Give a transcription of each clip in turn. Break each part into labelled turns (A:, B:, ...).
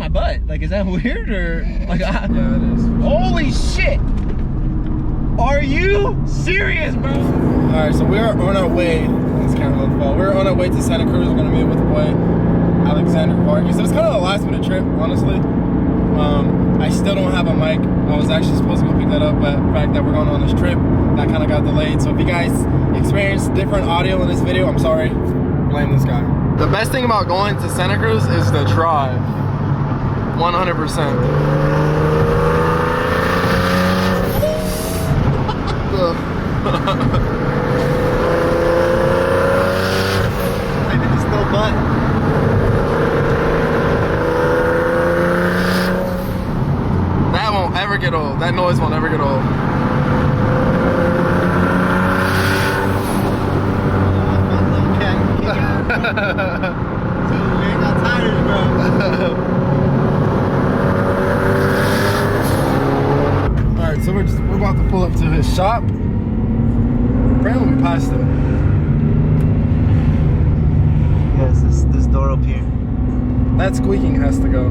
A: my butt. Like, is that weird or like?
B: Yeah, it is.
A: Holy shit! Are you serious, bro?
B: All right, so we are on our way. It's kind of a fall. We're on our way to Santa Cruz. We're gonna meet with the boy Alexander Vargas. So it's kind of a last minute trip, honestly. I still don't have a mic. I was actually supposed to go pick that up, but the fact that we're going on this trip, that kind of got delayed. So if you guys experience different audio in this video, I'm sorry. Blame this guy. The best thing about going to Santa Cruz is the drive. 100%.
A: I think it's still butt.
B: That won't ever get old. That noise won't ever get old.
A: We ain't got tires, bro.
B: Alright, so we're about to pull up to his shop. Apparently we passed him.
A: Yes, this door up here.
B: That squeaking has to go.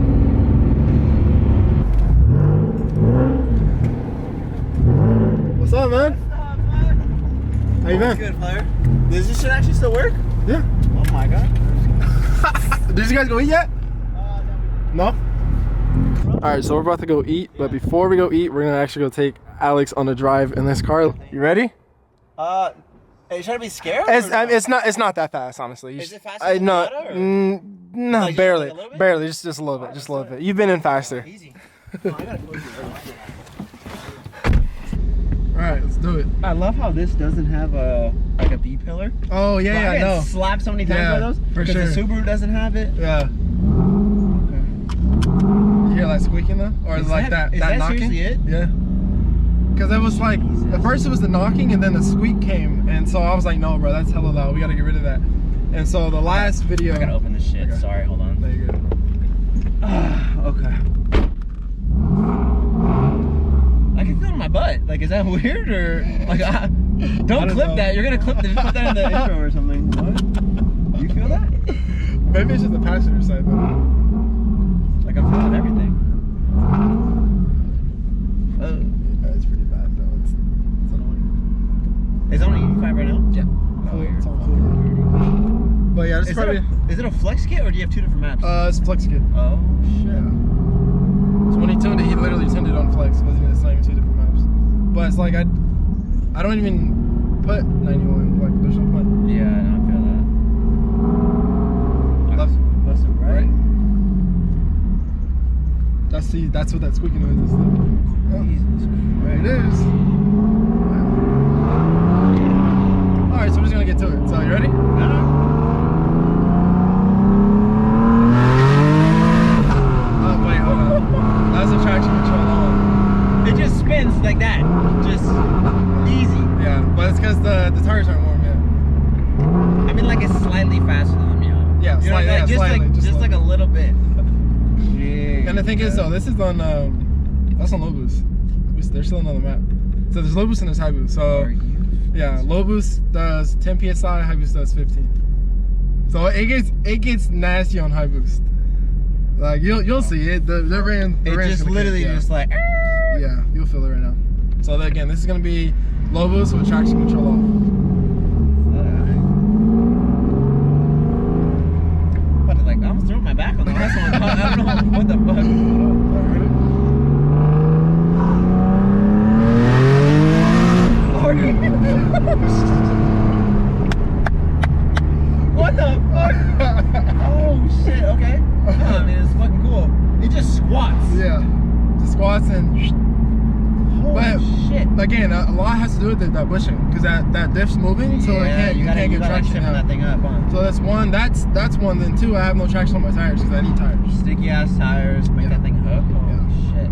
B: What's up, man? How you been?
A: Good, player. Does this shit actually still work?
B: Yeah.
A: Oh my god.
B: Did you guys go eat yet? No? Alright, so we're about to go eat, but before we go eat, we're gonna actually go take Alex on a drive in this car. You ready?
A: Are you trying to be scared?
B: It's not that fast, honestly.
A: Is it faster than
B: no,
A: Nevada, or?
B: No,
A: Like,
B: barely,
A: just like a little bit?
B: barely, just a little bit, just a little bit. You've been in faster.
A: Easy. Oh, I gotta close it.
B: Alright, let's do it.
A: I love how this doesn't have a B pillar.
B: Oh yeah,
A: I
B: yeah,
A: got
B: no.
A: slapped so many times
B: Yeah,
A: by those.
B: for sure.
A: Because the Subaru doesn't have it.
B: Yeah. You hear that squeaking though, or
A: Is
B: like
A: that
B: that knocking?
A: seriously it?
B: Yeah. Because it was like at first it was the knocking and then the squeak came, and so I was like, no, bro, that's hella loud. We gotta get rid of that. And so the last video.
A: I gotta open this shit.
B: Okay.
A: Sorry, hold on.
B: There you go.
A: Okay. I can feel it in my butt. Like, is that weird or like? Don't clip
B: know.
A: that. You're gonna clip that. Just put that in the intro or something. What? You feel that?
B: Maybe it's just the passenger side though.
A: Like I'm feeling everything.
B: Yeah, it's pretty bad though. It's annoying.
A: Is it on 85 right now?
B: Yeah.
A: Oh,
B: It's
A: you're
B: on full. But yeah, this is probably.
A: Is it a flex kit or do you have two different maps?
B: It's flex kit.
A: Oh shit.
B: Yeah. So when he tuned it, he literally tuned it on flex. It's not even two different maps. But it's like I don't even put 91. Like there's no point.
A: Yeah, no, I feel that. That's right.
B: That's what that squeaking noise is. Oh,
A: Jesus
B: there it
A: Christ.
B: is. All right, so we're just gonna get to it. So you ready? Wait, hold on. That's a traction control on.
A: It just spins like that. Just easy.
B: Yeah, but it's because the tires aren't warm yet.
A: I mean, like it's slightly faster than the Miata.
B: Yeah,
A: You know,
B: slightly,
A: like,
B: yeah,
A: just
B: slightly,
A: like just like a little bit.
B: And the thing is though, this is on that's on low boost. They're still on the map. So there's low boost and there's high boost. So yeah, low boost does 10 psi, high boost does 15. So it gets nasty on high boost. Like you'll see it. The
A: It just literally just like.
B: Yeah, you'll feel it right now. So again, this is gonna be low boost with traction control off.
A: But like I almost threw my back on the last one. I don't know what the fuck. What the fuck? Oh shit, okay. No, I mean it's fucking cool. It just squats.
B: Yeah, just squats and.
A: Holy shit.
B: Again, a lot has to do with that bushing because that diff's moving, so you can't get traction.
A: That thing up, huh?
B: So that's one. That's one. Then two, I have no traction on my tires because I need tires.
A: Sticky ass tires, make that thing hook. Holy shit.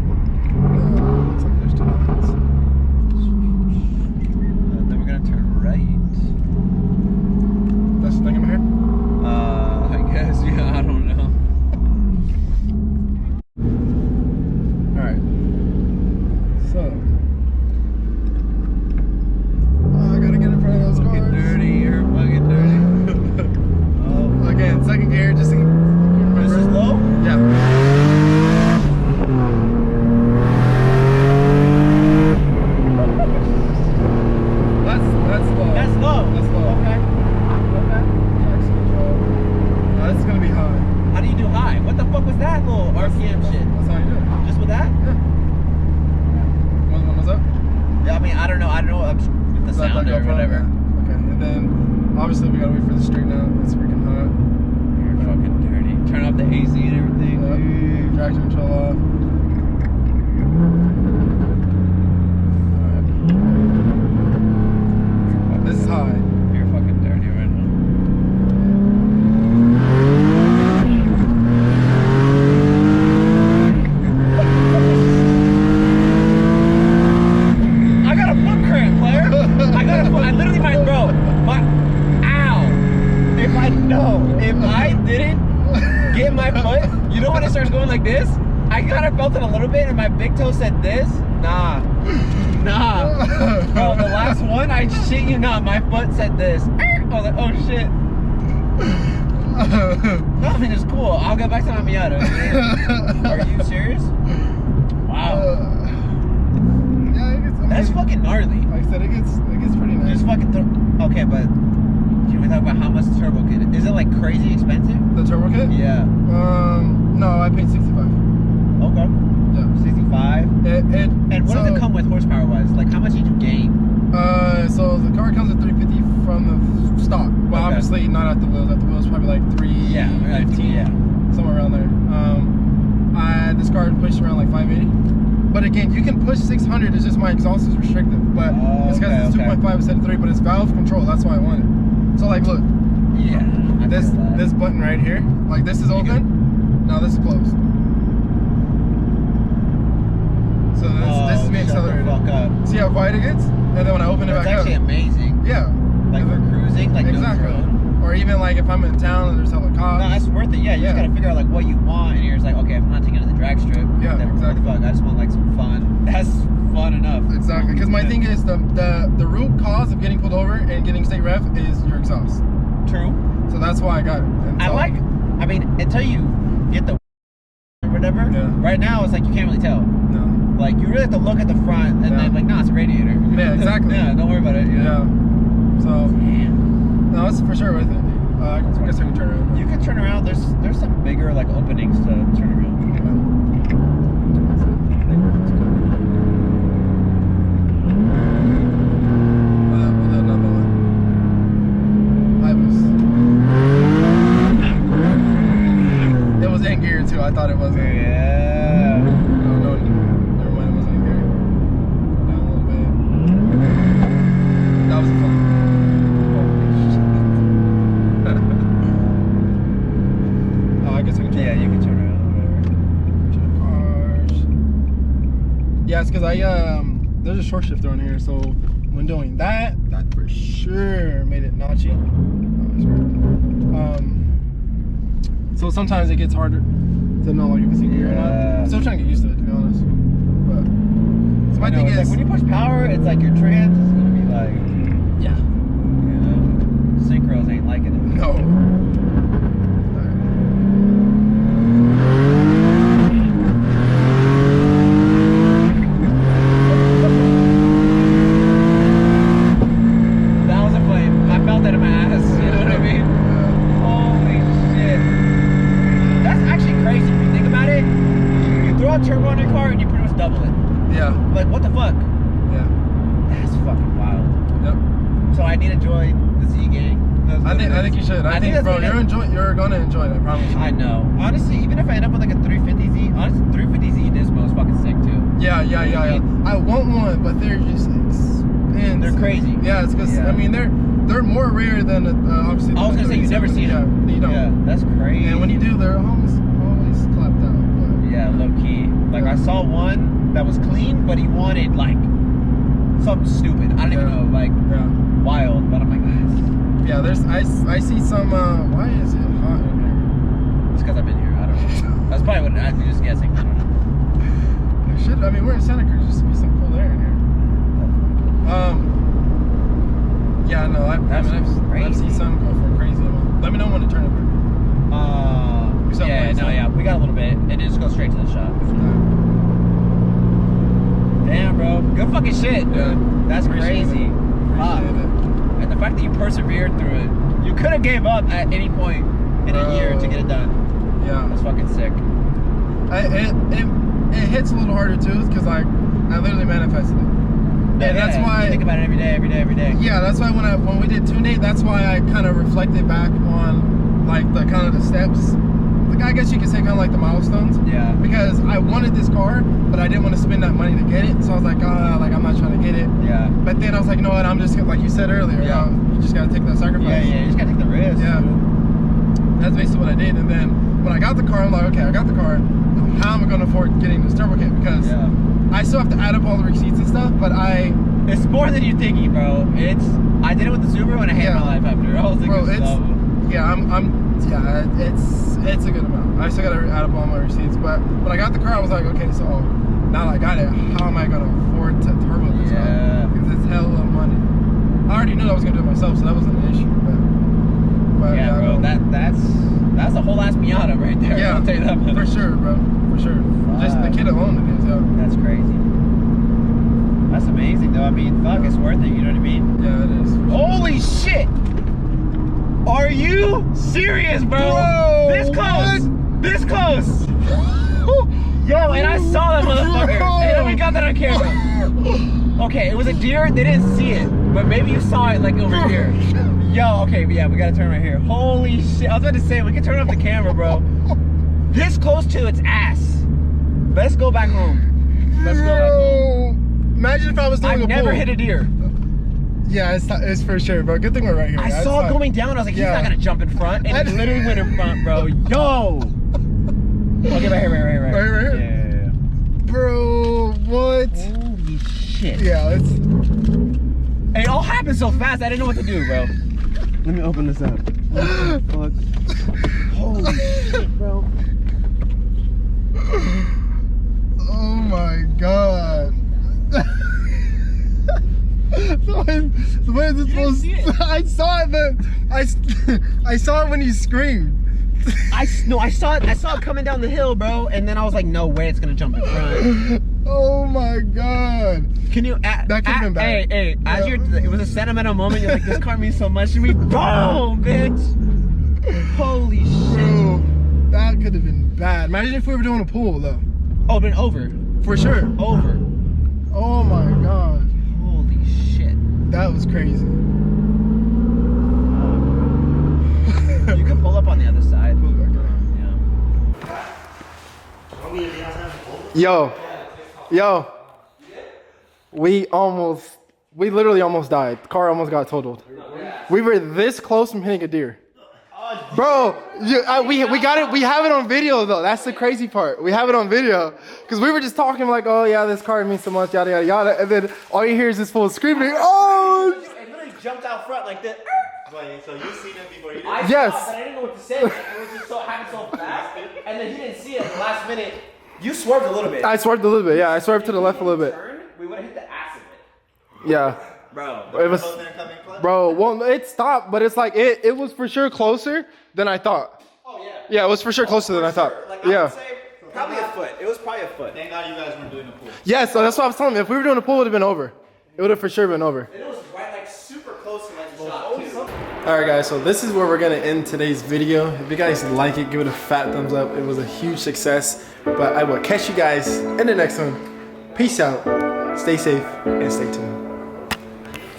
B: Looks like there's two lines.
A: Then we're gonna turn right.
B: That's the thing in my hair?
A: I guess, yeah, I don't know.
B: Alright. So. Oh, I gotta get in front of those
A: Fucking
B: cars.
A: dirty, you're fucking dirty.
B: Again, second gear, just to remember.
A: This is low?
B: Yeah.
A: on there,
B: GoPro?
A: whatever.
B: Okay, and then obviously we gotta wait for the street now. It's freaking hot.
A: You're fucking dirty. Turn off the AC and everything.
B: Traction control off. Alright. This is high.
A: You're fucking dirty right now. I got a foot cramp, player. I literally might, bro. Ow. If I didn't get my foot, you know when it starts going like this? I kind of felt it a little bit, and my big toe said this. Nah. Bro, the last one, I shit you not, my foot said this. I was like, oh shit. No, I mean, it's cool. I'll get back to my Miata. Are you serious? Wow.
B: Yeah, it gets,
A: That's fucking gnarly.
B: Like I said, it gets pretty nice.
A: Just fucking okay, but can we talk about how much the turbo kit is? Is it like crazy expensive?
B: The turbo kit?
A: Yeah.
B: No, I paid 65.
A: Okay.
B: Yeah.
A: 65. And what does it come with horsepower wise? Like how much did you gain?
B: So the car comes at 350 from the stock. Well,
A: Okay.
B: Obviously not at the wheels. At the wheels, probably like 315.
A: Yeah.
B: Somewhere around there. This car pushed around like 580. But again, you can push 600. It's just my exhaust is restrictive. But it's because it's 2.5 instead of 3. But it's valve control. That's why I want it. So like, look.
A: Yeah.
B: This button right here, like this is open. Now this is closed. So this is me accelerated.
A: Shut the fuck up.
B: See how quiet it gets? And then when I open it back
A: That's
B: up.
A: actually amazing.
B: Yeah.
A: Like for cruising, like
B: exactly.
A: no drone.
B: Or even like if I'm in town and there's hella cops.
A: No, that's worth it. Yeah, you just gotta figure out like what you want, and you're just like, okay, if I'm not taking it to the drag strip,
B: Yeah,
A: then
B: exactly.
A: what the fuck? I just want like some fun. That's fun enough.
B: Exactly. Because my thing is the root cause of getting pulled over and getting state ref is your exhaust.
A: True.
B: So that's why I got it. And so,
A: I mean, until you get the or whatever.
B: Yeah.
A: Right now, it's like you can't really tell.
B: No.
A: Like you really have to look at the front, and then like, nah, it's a radiator.
B: Yeah, exactly.
A: Yeah, don't worry about it.
B: Yeah. So.
A: Damn.
B: No, it's for sure worth it. I guess I can turn around.
A: You can turn around. There's some bigger like openings to turn around.
B: Another one. It was in gear too. I thought it was.
A: Yeah.
B: No, never mind. It wasn't in gear. Go down a little bit. That was fun. Oh, I guess I can turn.
A: Yeah, you can turn around.
B: Cars. Yeah, it's because there's a short shifter on here, so when doing that for sure made it notchy. So sometimes it gets harder to know like if it's in gear or not. I'm still trying to get used to it, to be honest. But so my thing is,
A: like when you push power, it's like your trans is gonna be like,
B: yeah,
A: you know, synchros ain't liking it.
B: no.
A: That was a flame. I felt that in my ass. You know what I mean? Holy shit. That's actually crazy if you think about it. You throw a turbo on your car and you pretty much double it.
B: Yeah.
A: Like, what the fuck?
B: Yeah.
A: That's fucking wild.
B: Yep.
A: So I need to join the Z gang.
B: I think you should. I think
A: that's
B: bro,
A: what
B: you're gonna enjoy it. I promise you.
A: I know. Honestly, even if I end up with like a 350Z, honestly, 350Z Nismo is fucking sick too.
B: Yeah. I want one, but they're just expensive.
A: They're crazy.
B: Yeah, it's because I mean they're more rare than obviously.
A: I was gonna say you never seen them.
B: Yeah, you don't.
A: Yeah, that's crazy.
B: And when you do, they're always clapped out. But
A: yeah, low key. Like I saw one that was clean, but he wanted like something stupid. I don't even know, like wild. But I'm like,
B: yeah, I see some. Why is it hot in here?
A: it's because I've been here. I don't know. That's probably what I'm just guessing. I don't know.
B: There should. I mean, we're in Santa Cruz. There should be some cool air in here. Yeah, no, I've seen some go for a crazy amount. Let me know when to turn it.
A: Yeah, we got a little bit, and it just goes straight to the shop. Damn, bro, good fucking shit, dude.
B: Yeah.
A: That's crazy.
B: Appreciate it.
A: And the fact that you persevered through it, you could have gave up at any point in a year to get it done.
B: Yeah,
A: that's fucking sick.
B: It hits a little harder too, because I literally manifested it. And that's why
A: you think about it every day.
B: Yeah, that's why when we did tune date, that's why I kind of reflected back on like the kind of the steps. Like, I guess you could say kind of like the milestones.
A: Yeah.
B: Because I wanted this car, but I didn't want to spend that money to get it. So I was like, like I'm not trying to get it.
A: Yeah.
B: But then I was like, you know what? I'm just like you said earlier.
A: Yeah.
B: You just gotta take that sacrifice.
A: Yeah. You just gotta take the risk.
B: Yeah. That's basically what I did. And then when I got the car, I'm like, okay, I got the car. How am I gonna afford getting this turbo kit? Because I still have to add up all the receipts and stuff. But it's
A: more than you're thinking, bro. I did it with the Subaru and I hated my life after. I was like,
B: bro, it's a good amount. I still gotta add up all my receipts. But when I got the car, I was like, okay, so now that I got it, how am I gonna afford to turbo this up? Because it's hell of money. I already knew I was gonna do it myself, so that wasn't an issue. But
A: yeah, bro, that's a whole ass Miata right there.
B: Yeah,
A: I'll tell you that much.
B: For sure, bro. For sure. Just the kit alone it is,
A: That's crazy. That's amazing, though. I mean, fuck, it's worth it. You know what I mean?
B: Yeah, it is.
A: Holy shit! Are you serious, bro? This close! What? This close! Yo, and I saw that motherfucker. And we got that on camera. Okay, it was a deer. They didn't see it, but maybe you saw it like over here. Yo, okay, yeah, we gotta turn right here. Holy shit! I was about to say we can turn off the camera, bro. This close to its ass. Let's go back home. Let's go back home.
B: Imagine if I was doing a pull.
A: I've never hit a deer.
B: Yeah, it's for sure, bro. Good thing we're right here.
A: I saw it going down. I was like, he's not gonna jump in front, and he literally went in front, bro. Yo. Okay, right here.
B: Right here.
A: Yeah.
B: Bro, what?
A: Holy shit.
B: Yeah,
A: It all happened so fast. I didn't know what to do, bro. Let me open this up. What the fuck? Holy shit, bro.
B: Oh my god. The way this supposed to... I saw it, but I saw it when you screamed.
A: I saw it coming down the hill, bro, and then I was like, no way it's gonna jump in front.
B: Oh my god.
A: Can you
B: that could have been bad.
A: Hey, as it was a sentimental moment, you're like, this car means so much to me. Boom, bitch. Holy shit.
B: Bro, that could have been bad. Imagine if we were doing a pool though.
A: Oh, been over.
B: For sure.
A: Over.
B: Oh my god.
A: Holy shit.
B: That was crazy.
A: You can pull up on the other side.
B: Yeah. Yo. We literally almost died. The car almost got totaled. We were this close from hitting a deer. Bro, we got it. We have it on video though. That's the crazy part. We have it on video because we were just talking like, oh yeah, this car means so much, yada yada yada, and then all you hear is this fool screaming, oh!
A: It literally jumped out front like this.
C: Wait, so you seen him before you did?
B: Yes.
A: But I didn't know what to say. It was just so happened so fast, and then he didn't see it at the last minute. You swerved a little bit.
B: I swerved a little bit. Yeah, I swerved to the left a little bit.
A: We would have hit the ass of it.
B: Yeah.
A: Bro.
B: It was. Bro, well, it stopped, but it's like it was for sure closer than I thought.
A: Oh yeah.
B: Yeah, it was for sure closer than I thought.
A: Like, I
B: yeah.
A: would say probably a foot. It was probably a foot.
C: Thank God you guys weren't doing a pool.
B: Yeah, so that's what I was telling you. If we were doing a pool, it would have been over. It would have for sure been over.
A: And it was right, like super close to like the shot too.
B: Alright guys, so this is where we're gonna end today's video. If you guys like it, give it a fat thumbs up. It was a huge success. But I will catch you guys in the next one. Peace out. Stay safe and stay tuned.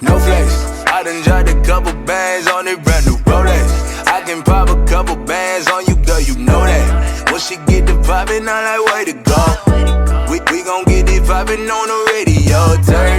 D: No flex. I done dropped a couple bands on it, brand new Rolex. I can pop a couple bands on you, girl, you know that. Once she get the poppin', I like way to go. We gon' get it poppin' on the radio. Turn